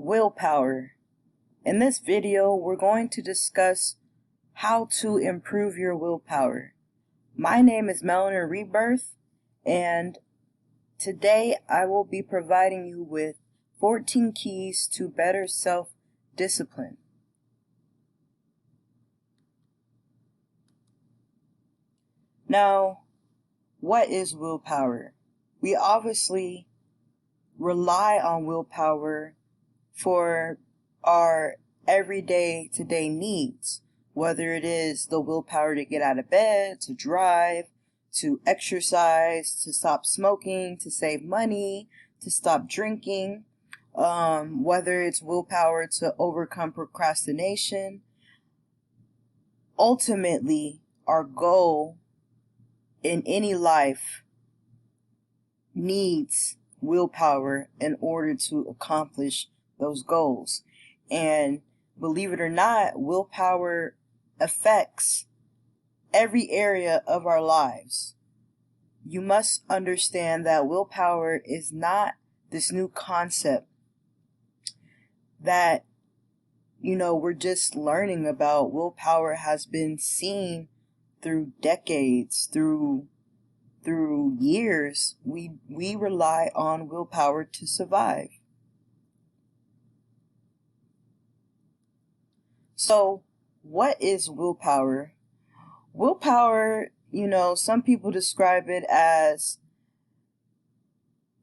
Willpower. In this video, we're going to discuss how to improve your willpower. My name is Melanin Rebirth, and today I will be providing you with 14 keys to better self-discipline. Now, what is willpower? We obviously rely on willpower for our everyday today needs, whether it is the willpower to get out of bed, to drive, to exercise, to stop smoking, to save money, to stop drinking, whether it's willpower to overcome procrastination. Ultimately, our goal in any life needs willpower in order to accomplish those goals. And believe it or not, willpower affects every area of our lives. You must understand that willpower is not this new concept that, we're just learning about. Willpower has been seen through decades, through years. We rely on willpower to survive. So, what is willpower? Willpower, some people describe it as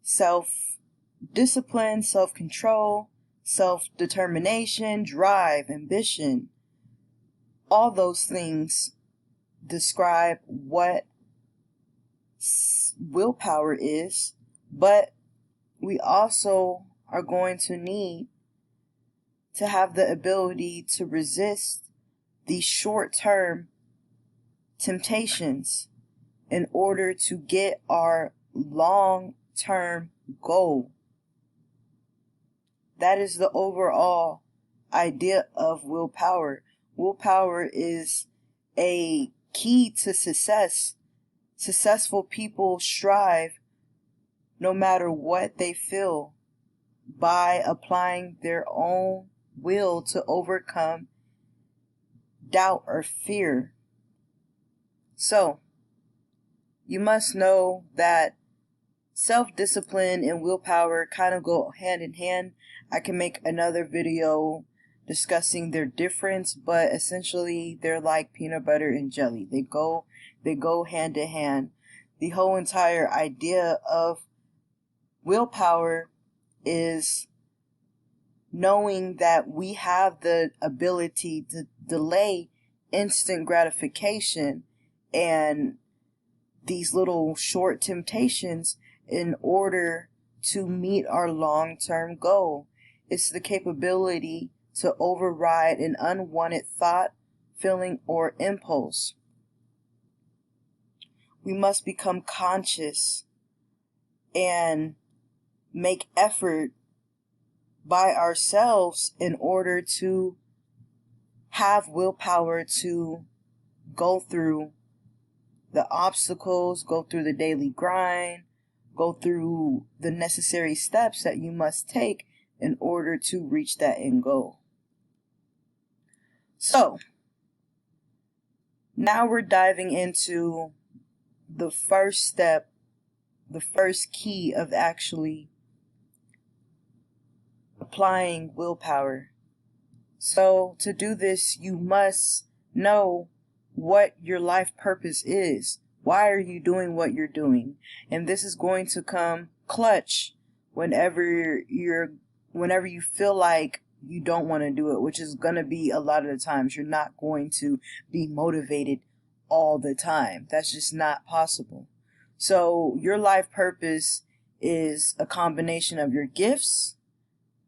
self-discipline, self-control, self-determination, drive, ambition. All those things describe what willpower is, but we also are going to need to have the ability to resist these short-term temptations in order to get our long-term goal. That is the overall idea of willpower. Willpower is a key to success. Successful people strive no matter what they feel by applying their own will to overcome doubt or fear. So, you must know that self-discipline and willpower kind of go hand in hand. I can make another video discussing their difference, but essentially they're like peanut butter and jelly. They go hand in hand. The whole entire idea of willpower is knowing that we have the ability to delay instant gratification and these little short temptations in order to meet our long-term goal. It's the capability to override an unwanted thought, feeling, or impulse. We must become conscious and make effort by ourselves in order to have willpower to go through the obstacles, go through the daily grind, go through the necessary steps that you must take in order to reach that end goal. So, now we're diving into the first step, the first key of actually applying willpower. So, to do this, you must know what your life purpose is. Why are you doing what you're doing? And this is going to come clutch whenever you feel like you don't want to do it, which is going to be a lot of the times. You're not going to be motivated all the time. That's just not possible. So your life purpose is a combination of your gifts,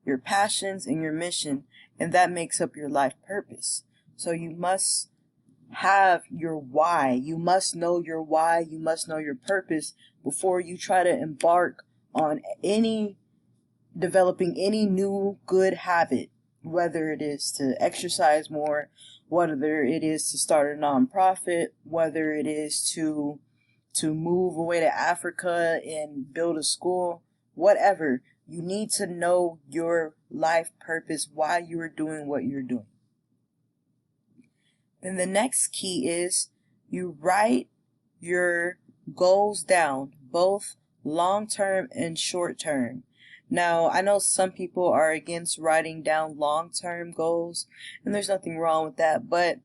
your passions, and your mission, and that makes up your life purpose. So you must have your why. You must know your why. You must know your purpose before you try to embark on developing any new good habit, whether it is to exercise more, whether it is to start a nonprofit, whether it is to move away to Africa and build a school, whatever. You need to know your life purpose, why you are doing what you're doing. Then the next key is you write your goals down, both long-term and short-term. Now, I know some people are against writing down long-term goals, and there's nothing wrong with that, but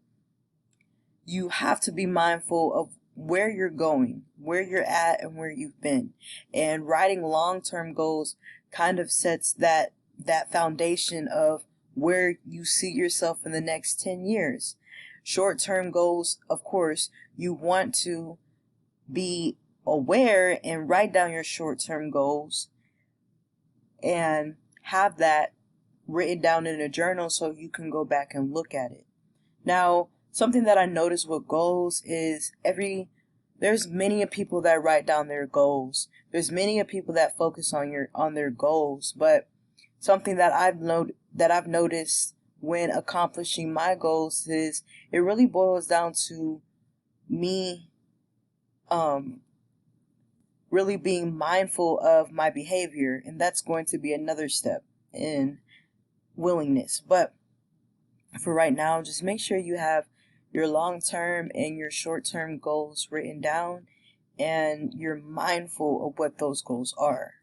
you have to be mindful of where you're going, where you're at, and where you've been. And writing long-term goals kind of sets that foundation of where you see yourself in the next 10 years. Short-term goals, of course, you want to be aware and write down your short-term goals and have that written down in a journal so you can go back and look at it. Now, something that I noticed with goals is there's many of people that write down their goals. There's many of people that focus on their goals, but something that I've noticed when accomplishing my goals is it really boils down to me really being mindful of my behavior, and that's going to be another step in willingness. But for right now, just make sure you have your long-term and your short-term goals written down, and you're mindful of what those goals are.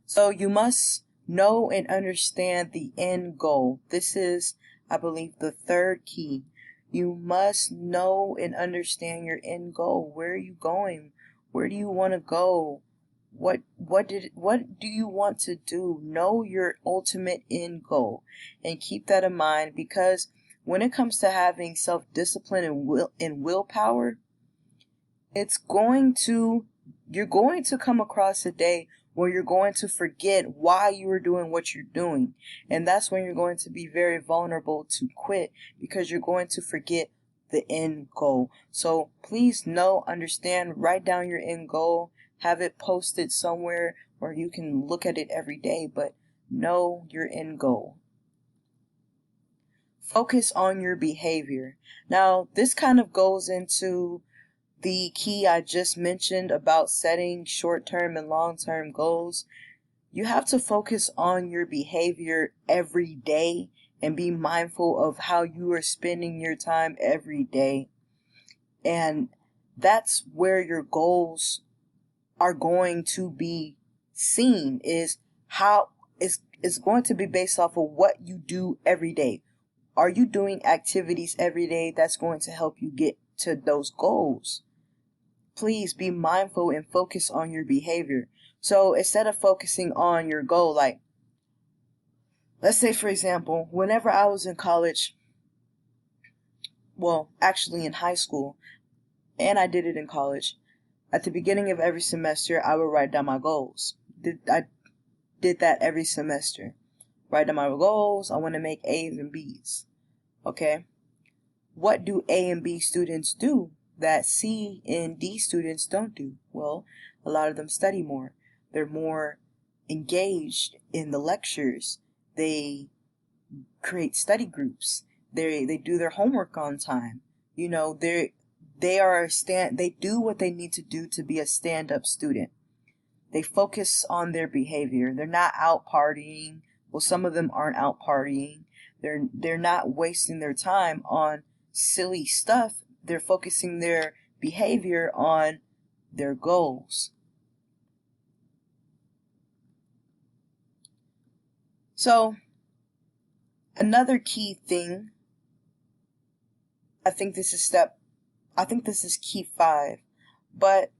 So you must know and understand the end goal. This is, I believe, the third key. You must know and understand your end goal. Where are you going? Where do you want to go? What do you want to do? Know your ultimate end goal and keep that in mind, because when it comes to having self-discipline and willpower, you're going to come across a day where you're going to forget why you are doing what you're doing. And that's when you're going to be very vulnerable to quit, because you're going to forget the end goal. So please know, understand, write down your end goal, have it posted somewhere where you can look at it every day, but know your end goal. Focus on your behavior. Now, this kind of goes into the key I just mentioned about setting short-term and long-term goals. You have to focus on your behavior every day and be mindful of how you are spending your time every day. And that's where your goals are going to be seen, is how it's going to be based off of what you do every day. Are you doing activities every day that's going to help you get to those goals? Please be mindful and focus on your behavior. So instead of focusing on your goal, like, let's say, for example, whenever I was in college, well, actually in high school, and I did it in college, at the beginning of every semester, I would write down my goals. I did that every semester. Write down my goals. I want to make A's and B's. Okay? What do A and B students do that C and D students don't do? Well, a lot of them study more. They're more engaged in the lectures. They create study groups. They do their homework on time. You know, they do what they need to do to be a stand-up student. They focus on their behavior. They're not out partying. Well, some of them aren't out partying. They're not wasting their time on silly stuff. They're focusing their behavior on their goals. So, another key thing, I think this is key 5, but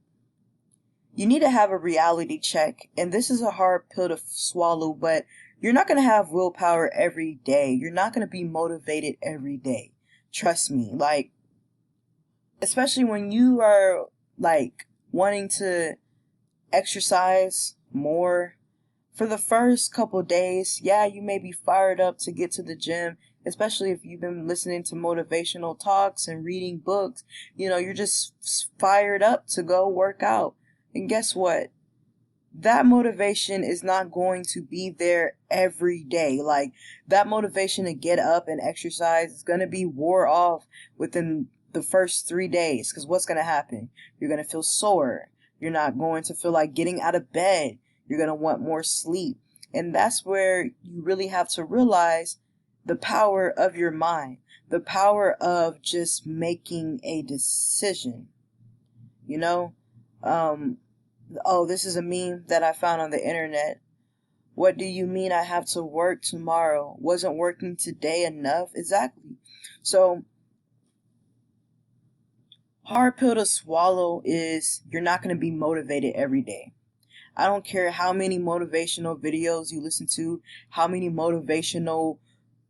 you need to have a reality check, and this is a hard pill to swallow, but you're not going to have willpower every day. You're not going to be motivated every day. Trust me, like, especially when you are like wanting to exercise more. For the first couple days, yeah, you may be fired up to get to the gym, especially if you've been listening to motivational talks and reading books. You know, you're just fired up to go work out. And guess what? That motivation is not going to be there every day. Like, that motivation to get up and exercise is going to be wore off within the first 3 days. Because what's going to happen? You're going to feel sore. You're not going to feel like getting out of bed. You're going to want more sleep. And that's where you really have to realize the power of your mind, the power of just making a decision. You know, oh, this is a meme that I found on the internet. What do you mean I have to work tomorrow? Wasn't working today enough? Exactly. So, hard pill to swallow is you're not going to be motivated every day. I don't care how many motivational videos you listen to, how many motivational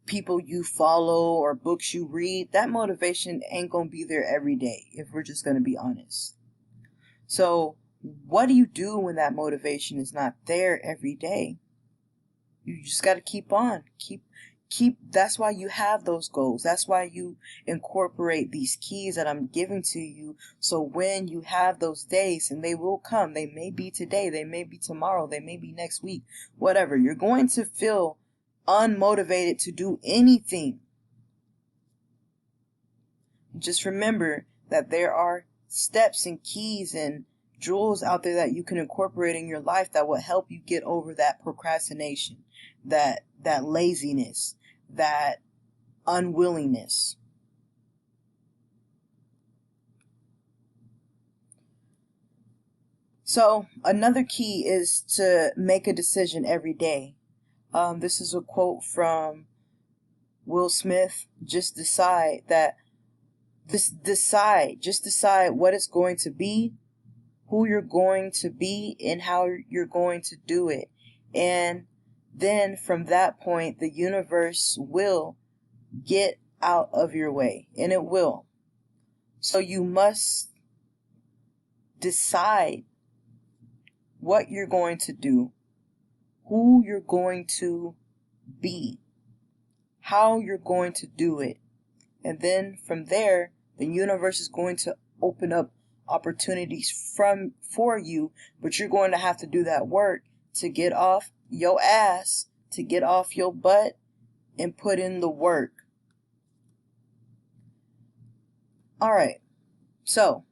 people you follow or books you read. That motivation ain't going to be there every day, if we're just going to be honest. So, what do you do when that motivation is not there every day? You just got to keep on. That's why you have those goals. That's why you incorporate these keys that I'm giving to you. So when you have those days, and they will come, they may be today, they may be tomorrow, they may be next week, whatever, you're going to feel unmotivated to do anything. Just remember that there are steps and keys and jewels out there that you can incorporate in your life that will help you get over that procrastination, that laziness, that unwillingness. So another key is to make a decision every day. This is a quote from Will Smith. Just decide what it's going to be, who you're going to be, and how you're going to do it. And then from that point, the universe will get out of your way, and it will. So you must decide what you're going to do, who you're going to be, how you're going to do it. And then from there, the universe is going to open up opportunities for you, but you're going to have to do that work to get off your ass, to get off your butt, and put in the work. Alright, so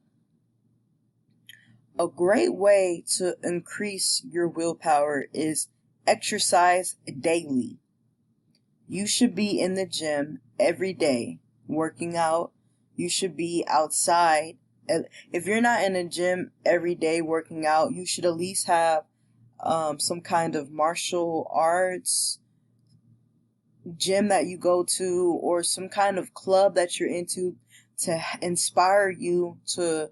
a great way to increase your willpower is exercise daily. You should be in the gym every day, working out. You should be outside. If you're not in the gym every day working out, you should at least have some kind of martial arts gym that you go to, or some kind of club that you're into, to inspire you to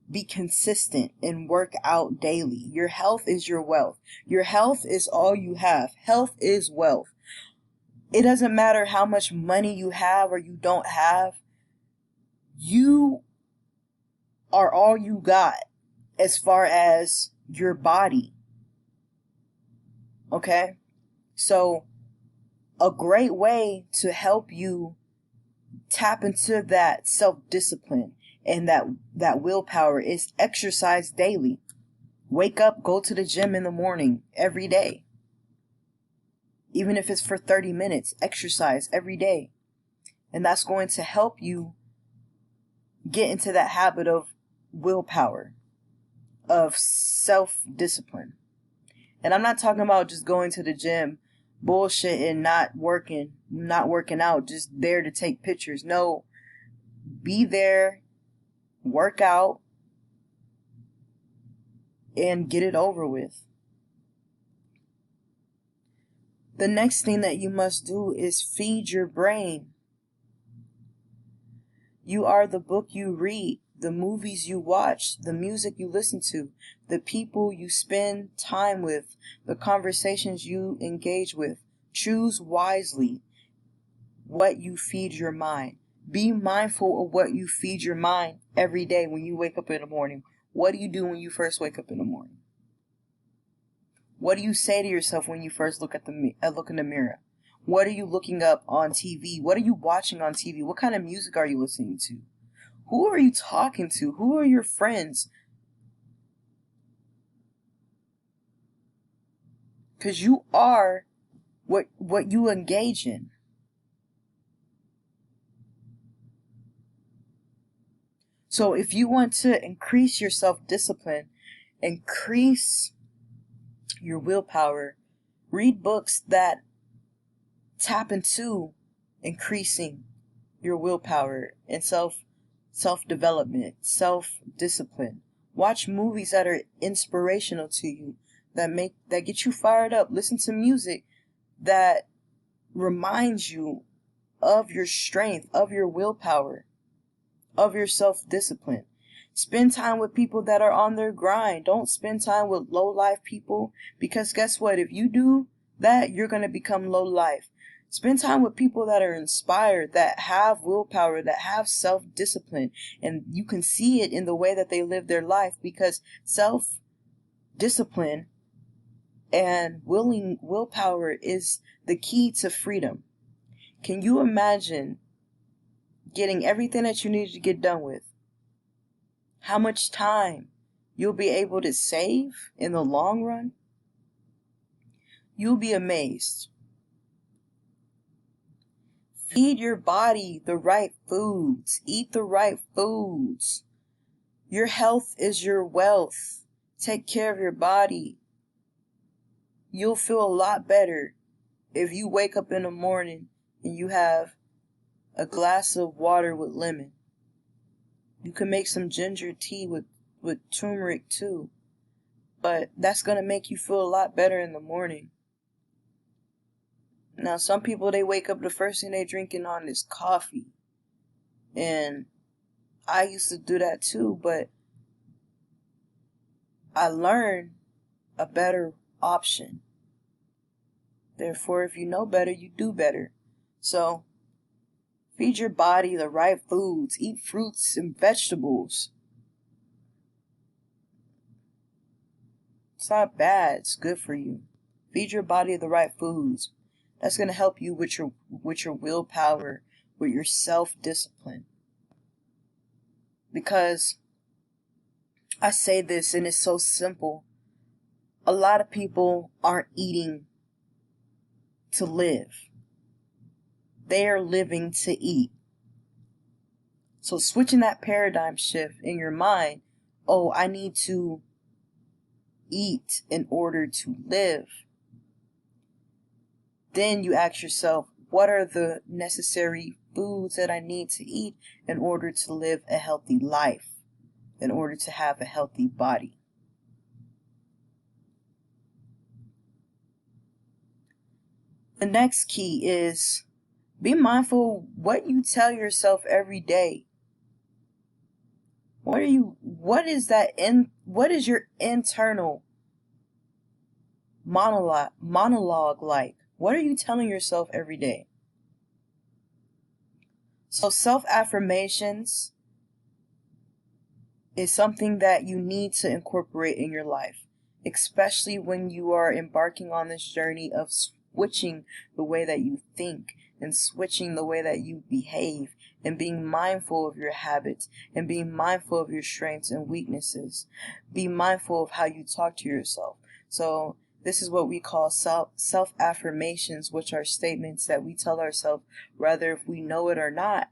be consistent and work out daily. Your health is your wealth. Your health is all you have. Health is wealth. It doesn't matter how much money you have or you don't have. You are all you got as far as your body. Okay? So, a great way to help you tap into that self-discipline and that willpower is exercise daily. Wake up, go to the gym in the morning every day. Even if it's for 30 minutes, exercise every day. And that's going to help you get into that habit of willpower, of self-discipline. And I'm not talking about just going to the gym, bullshit, and not working out, just there to take pictures. No, be there, work out, and get it over with. The next thing that you must do is feed your brain. You are the book you read, the movies you watch, the music you listen to, the people you spend time with, the conversations you engage with. Choose wisely what you feed your mind. Be mindful of what you feed your mind every day when you wake up in the morning. What do you do when you first wake up in the morning? What do you say to yourself when you first look in the mirror? What are you looking up on TV? What are you watching on TV? What kind of music are you listening to? Who are you talking to? Who are your friends? Because you are what you engage in. So if you want to increase your self-discipline, increase your willpower, Read books that tap into increasing your willpower and self-development, self-discipline. Watch movies that are inspirational to you, that get you fired up. Listen to music that reminds you of your strength, of your willpower, of your self-discipline. Spend time with people that are on their grind. Don't spend time with low-life people, because guess what? If you do that, you're going to become low-life. Spend time with people that are inspired, that have willpower, that have self-discipline, and you can see it in the way that they live their life, because self-discipline and willpower is the key to freedom. Can you imagine getting everything that you need to get done with? How much time you'll be able to save in the long run? You'll be amazed. Feed your body the right foods. Eat the right foods. Your health is your wealth. Take care of your body. You'll feel a lot better if you wake up in the morning and you have a glass of water with lemon. You can make some ginger tea with turmeric too. But that's going to make you feel a lot better in the morning. Now, some people, they wake up, the first thing they drinking on is coffee. And I used to do that too, but I learned a better option. Therefore, if you know better, you do better. So, feed your body the right foods. Eat fruits and vegetables. It's not bad. It's good for you. Feed your body the right foods. That's going to help you with your willpower, with your self-discipline. Because I say this and it's so simple. A lot of people aren't eating to live. They are living to eat. So switching that paradigm shift in your mind, oh, I need to eat in order to live. Then you ask yourself, what are the necessary foods that I need to eat in order to live a healthy life, in order to have a healthy body? The next key is be mindful what you tell yourself every day. What is your internal monologue like? What are you telling yourself every day? So self-affirmations is something that you need to incorporate in your life, especially when you are embarking on this journey of switching the way that you think and switching the way that you behave, and being mindful of your habits and being mindful of your strengths and weaknesses. Be mindful of how you talk to yourself. So this is what we call self-affirmations, which are statements that we tell ourselves, whether if we know it or not,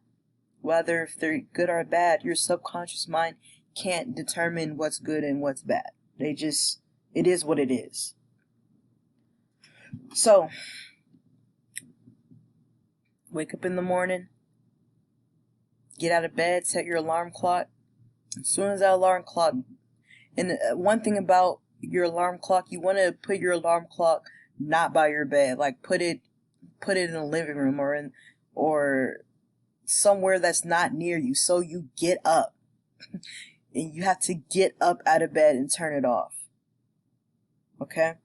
whether if they're good or bad. Your subconscious mind can't determine what's good and what's bad. It is what it is. So, wake up in the morning, get out of bed, set your alarm clock. As soon as that alarm clock, and one thing about your alarm clock, you want to put your alarm clock not by your bed. Like put it in the living room or somewhere that's not near you, so you get up. And you have to get up out of bed and turn it off. Okay?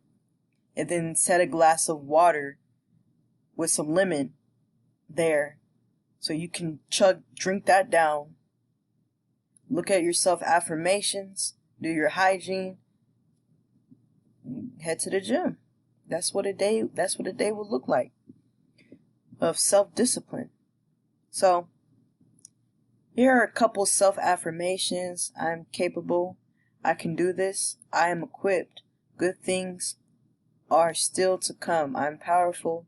And then set a glass of water with some lemon there, so you can drink that down. Look at your self-affirmations, do your hygiene, head to the gym. That's what a day would look like of self-discipline. So, here are a couple self-affirmations. I'm capable. I can do this. I am equipped. Good things are still to come. I'm powerful.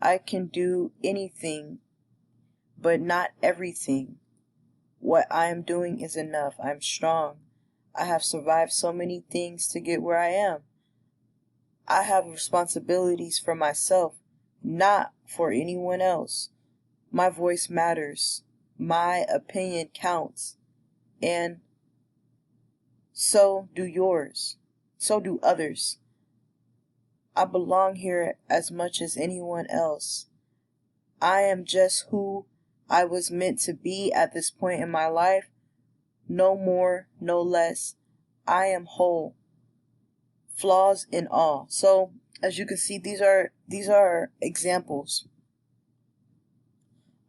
I can do anything, but not everything. What I am doing is enough. I'm strong. I have survived so many things to get where I am. I have responsibilities for myself, not for anyone else. My voice matters. My opinion counts. And so do yours. So do others. I belong here as much as anyone else. I am just who I was meant to be at this point in my life. No more, no less. I am whole. Flaws and all. So, as you can see, these are examples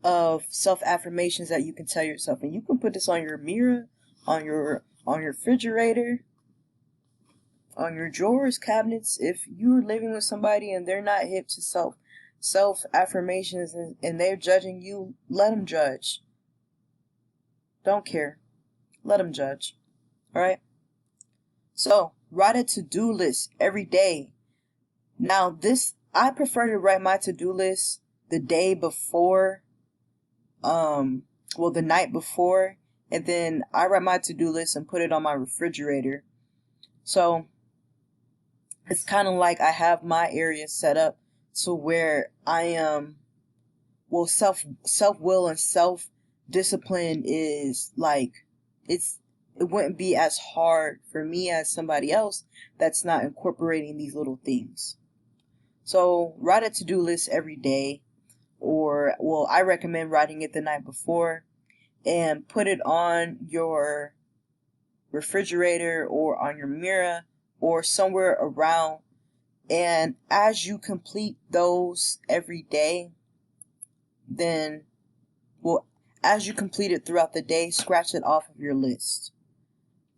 of self-affirmations that you can tell yourself, and you can put this on your mirror, on your refrigerator, on your drawers, cabinets. If you're living with somebody and they're not hip to self affirmations, and they're judging you, let them judge. Don't care. Let them judge. All right. So write a to-do list every day. Now I prefer to write my to-do list the day before, the night before, and then I write my to-do list and put it on my refrigerator. So it's kind of like I have my area set up to where I am, self-will and self-discipline is like, it wouldn't be as hard for me as somebody else that's not incorporating these little things. So write a to-do list every day, or I recommend writing it the night before, and put it on your refrigerator or on your mirror or somewhere around. And as you complete those every day, then, as you complete it throughout the day, scratch it off of your list.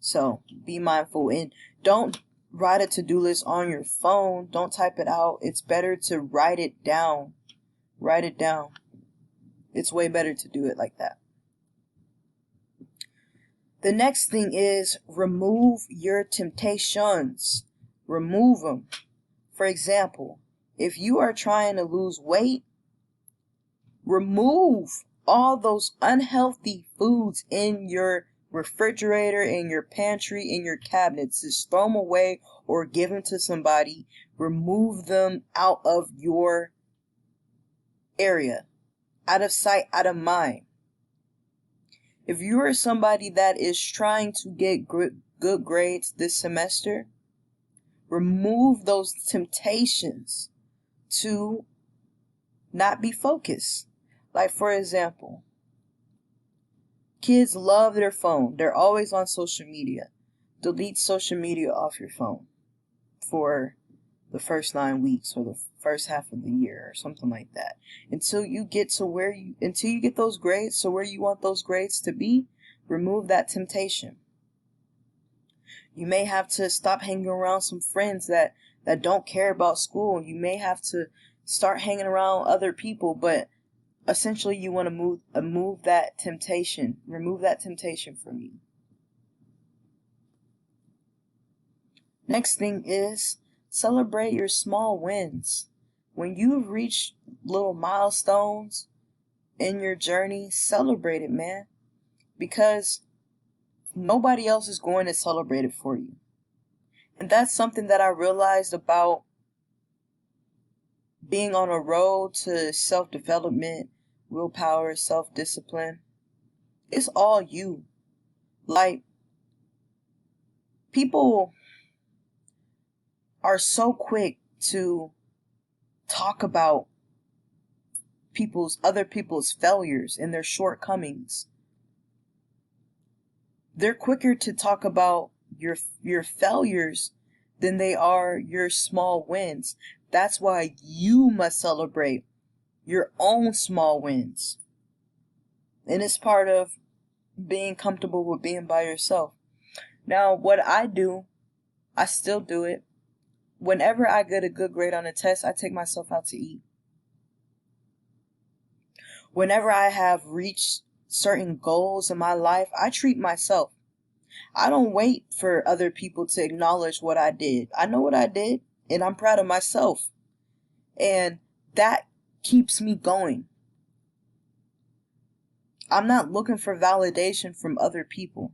So be mindful, and don't write a to-do list on your phone. Don't type it out. It's better to write it down. Write it down. It's way better to do it like that. The next thing is remove your temptations. Remove them. For example, if you are trying to lose weight, remove all those unhealthy foods in your refrigerator, in your pantry, in your cabinets. Just throw them away or give them to somebody. Remove them out of your area. Out of sight, out of mind. If you are somebody that is trying to get good grades this semester, remove those temptations to not be focused. Like, for example, kids love their phone. They're always on social media. Delete social media off your phone for the first 9 weeks or the first half of the year or something like that. Until you get those grades to where you want those grades to be, remove that temptation. You may have to stop hanging around some friends that don't care about school. You may have to start hanging around other people, but essentially you want to move that temptation. Remove that temptation from you. Next thing is celebrate your small wins. When you've reached little milestones in your journey, celebrate it, man. Because nobody else is going to celebrate it for you. And that's something that I realized about being on a road to self-development, willpower, self-discipline. It's all you. Like, people are so quick to talk about other people's failures and their shortcomings. They're quicker to talk about your failures than they are your small wins. That's why you must celebrate your own small wins. And it's part of being comfortable with being by yourself. Now, what I do, I still do it. Whenever I get a good grade on a test, I take myself out to eat. Whenever I have reached certain goals in my life, I treat myself. I don't wait for other people to acknowledge what I did. I know what I did, and I'm proud of myself. And that keeps me going. I'm not looking for validation from other people.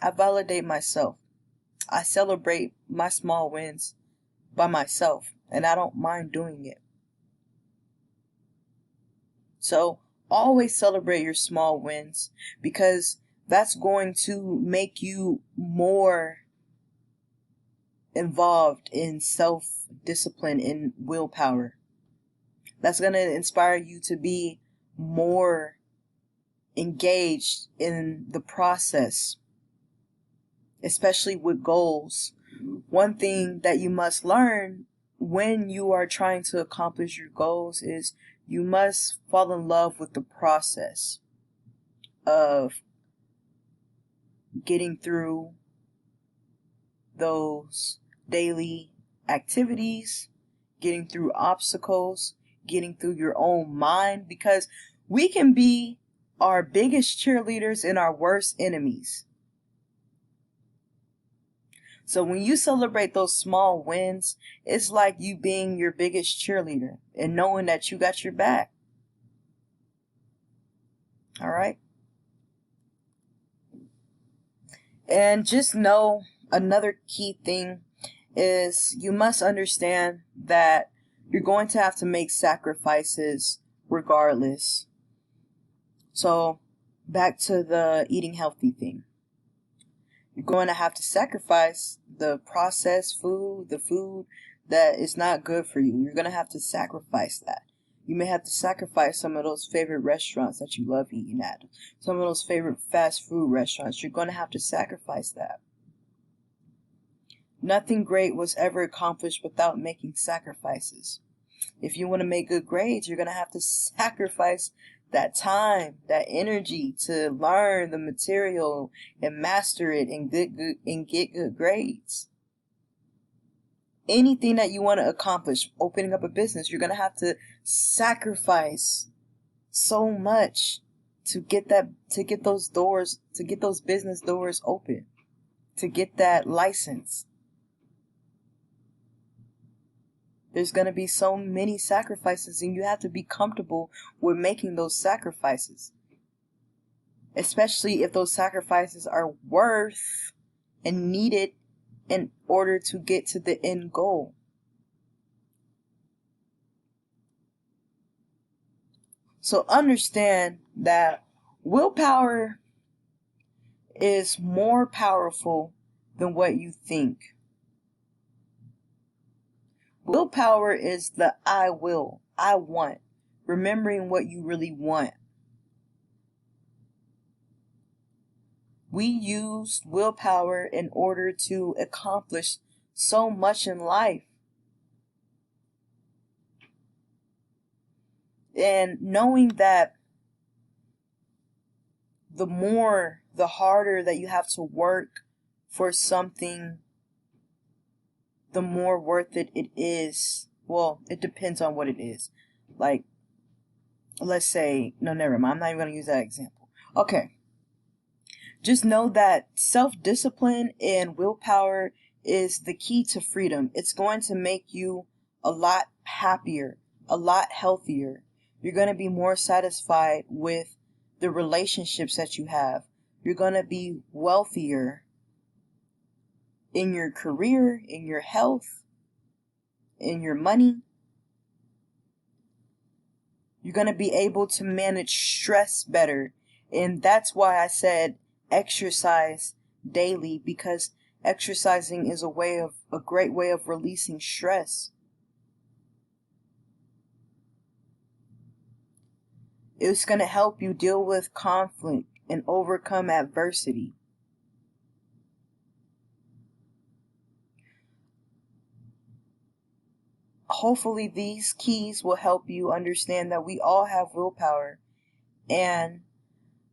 I validate myself. I celebrate my small wins by myself, and I don't mind doing it. So always celebrate your small wins, because that's going to make you more involved in self-discipline and willpower. That's going to inspire you to be more engaged in the process, especially with goals. One thing that you must learn when you are trying to accomplish your goals is you must fall in love with the process of getting through those daily activities, getting through obstacles, getting through your own mind, because we can be our biggest cheerleaders and our worst enemies. So when you celebrate those small wins, it's like you being your biggest cheerleader and knowing that you got your back. All right? And just know another key thing is you must understand that you're going to have to make sacrifices regardless. So back to the eating healthy thing. You're going to have to sacrifice the processed food, the food that is not good for you. You're going to have to sacrifice that. You may have to sacrifice some of those favorite restaurants that you love eating at. Some of those favorite fast food restaurants. You're going to have to sacrifice that. Nothing great was ever accomplished without making sacrifices. If you want to make good grades, you're going to have to sacrifice that time, that energy to learn the material and master it and get good grades. Anything that you want to accomplish, opening up a business, you're going to have to sacrifice so much to get those business doors open, to get that license. There's going to be so many sacrifices, and you have to be comfortable with making those sacrifices. Especially if those sacrifices are worth and needed in order to get to the end goal. So understand that willpower is more powerful than what you think. Willpower is the I will, I want, remembering what you really want. We use willpower in order to accomplish so much in life. And knowing that the harder that you have to work for something, the more worth it is. Well, it depends on what it is. Like, let's say, no, never mind. I'm not even going to use that example. Okay. Just know that self-discipline and willpower is the key to freedom. It's going to make you a lot happier, a lot healthier. You're going to be more satisfied with the relationships that you have. You're going to be wealthier in your career, in your health, in your money. You're going to be able to manage stress better. And that's why I said exercise daily, because exercising is a great way of releasing stress. It's going to help you deal with conflict and overcome adversity. Hopefully these keys will help you understand that we all have willpower and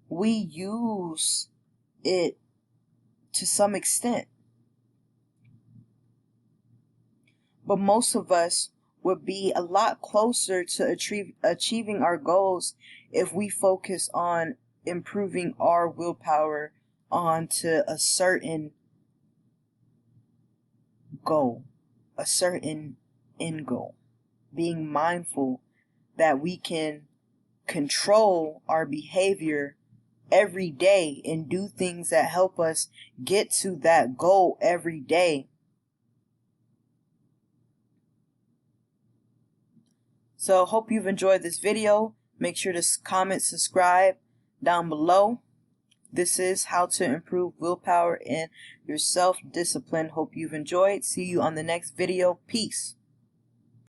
we use it to some extent. But most of us would be a lot closer to achieving our goals if we focus on improving our willpower onto a certain goal, a certain end goal. Being mindful that we can control our behavior every day and do things that help us get to that goal every day. So hope you've enjoyed this video. Make sure to comment, subscribe down below. This is how to improve willpower and your self-discipline. Hope you've enjoyed. See you on the next video. Peace.